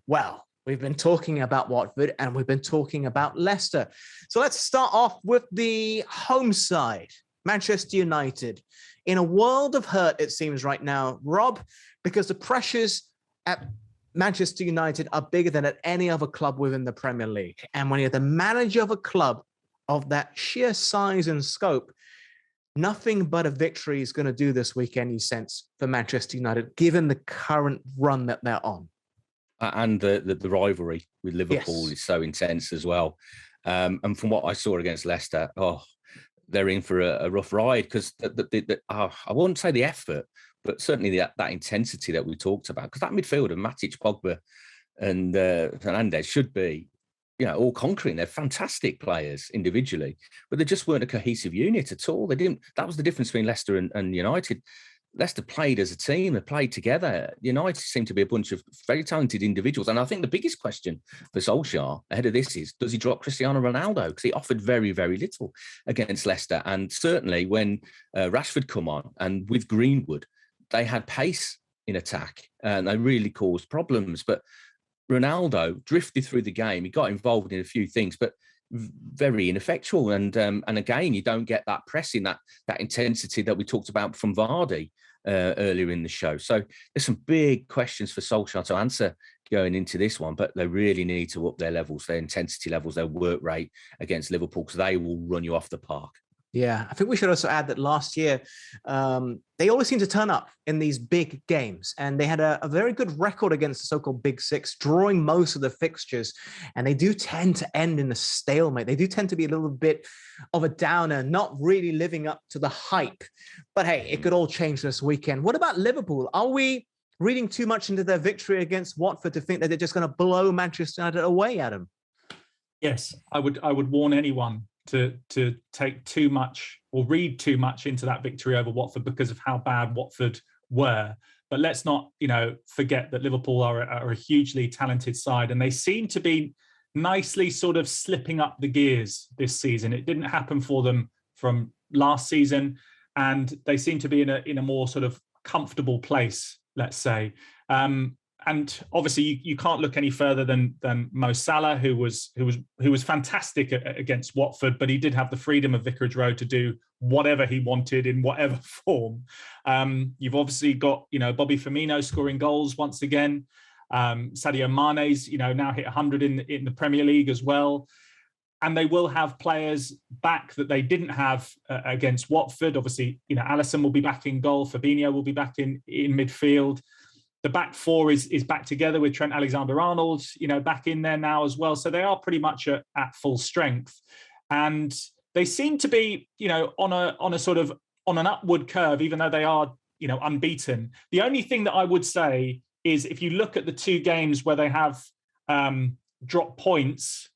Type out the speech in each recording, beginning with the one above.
Well, we've been talking about Watford and we've been talking about Leicester. So let's start off with the home side, Manchester United. In a world of hurt, it seems right now, Rob, because the pressures at Manchester United are bigger than at any other club within the Premier League. And when you're the manager of a club of that sheer size and scope, nothing but a victory is going to do this weekend, you sense, for Manchester United, given the current run that they're on. And the rivalry with Liverpool is so intense as well. And from what I saw against Leicester, they're in for a rough ride because I wouldn't say the effort, but certainly that intensity that we talked about. Because that midfield of Matic, Pogba, and Fernandes should be, all conquering. They're fantastic players individually, but they just weren't a cohesive unit at all. They didn't. That was the difference between Leicester and United. Leicester played as a team, they played together. United seemed to be a bunch of very talented individuals. And I think the biggest question for Solskjaer ahead of this is, does he drop Cristiano Ronaldo? Because he offered very, very little against Leicester. And certainly when Rashford come on and with Greenwood, they had pace in attack and they really caused problems. But Ronaldo drifted through the game. He got involved in a few things, but very ineffectual. And again, you don't get that pressing, that intensity that we talked about from Vardy earlier in the show. So there's some big questions for Solskjaer to answer going into this one, but they really need to up their levels, their intensity levels, their work rate against Liverpool, because they will run you off the park. Yeah, I think we should also add that last year, they always seem to turn up in these big games. And they had a very good record against the so-called Big Six, drawing most of the fixtures. And they do tend to end in a stalemate. They do tend to be a little bit of a downer, not really living up to the hype. But hey, it could all change this weekend. What about Liverpool? Are we reading too much into their victory against Watford to think that they're just going to blow Manchester United away, Adam? Yes, I would warn anyone to take too much or read too much into that victory over Watford because of how bad Watford were. But let's not, forget that Liverpool are a hugely talented side, and they seem to be nicely sort of slipping up the gears this season. It didn't happen for them from last season, and they seem to be in a more sort of comfortable place, let's say. And obviously, you can't look any further than Mo Salah, who was fantastic against Watford, but he did have the freedom of Vicarage Road to do whatever he wanted in whatever form. You've obviously got Bobby Firmino scoring goals once again. Sadio Mane's now hit 100 in the Premier League as well, and they will have players back that they didn't have against Watford. Obviously, Alisson will be back in goal. Fabinho will be back in midfield. The back four is back together with Trent Alexander-Arnold, back in there now as well. So they are pretty much at full strength, and they seem to be, on an upward curve, even though they are, unbeaten. The only thing that I would say is, if you look at the two games where they have dropped points,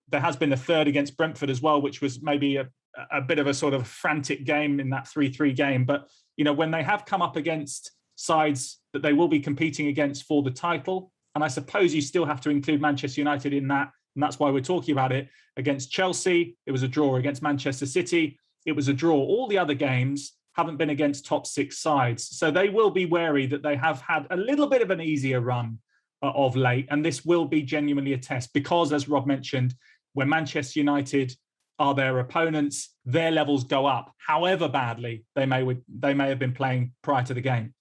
there has been a third against Brentford as well, which was maybe a bit of a sort of frantic game in that 3-3 game. But when they have come up against sides that they will be competing against for the title, and I suppose you still have to include Manchester United in that, and that's why we're talking about it. Against Chelsea, it was a draw. Against Manchester City, it was a draw. All the other games haven't been against top six sides, so they will be wary that they have had a little bit of an easier run of late, and this will be genuinely a test because, as Rob mentioned, when Manchester United are their opponents, their levels go up, however badly they may have been playing prior to the game.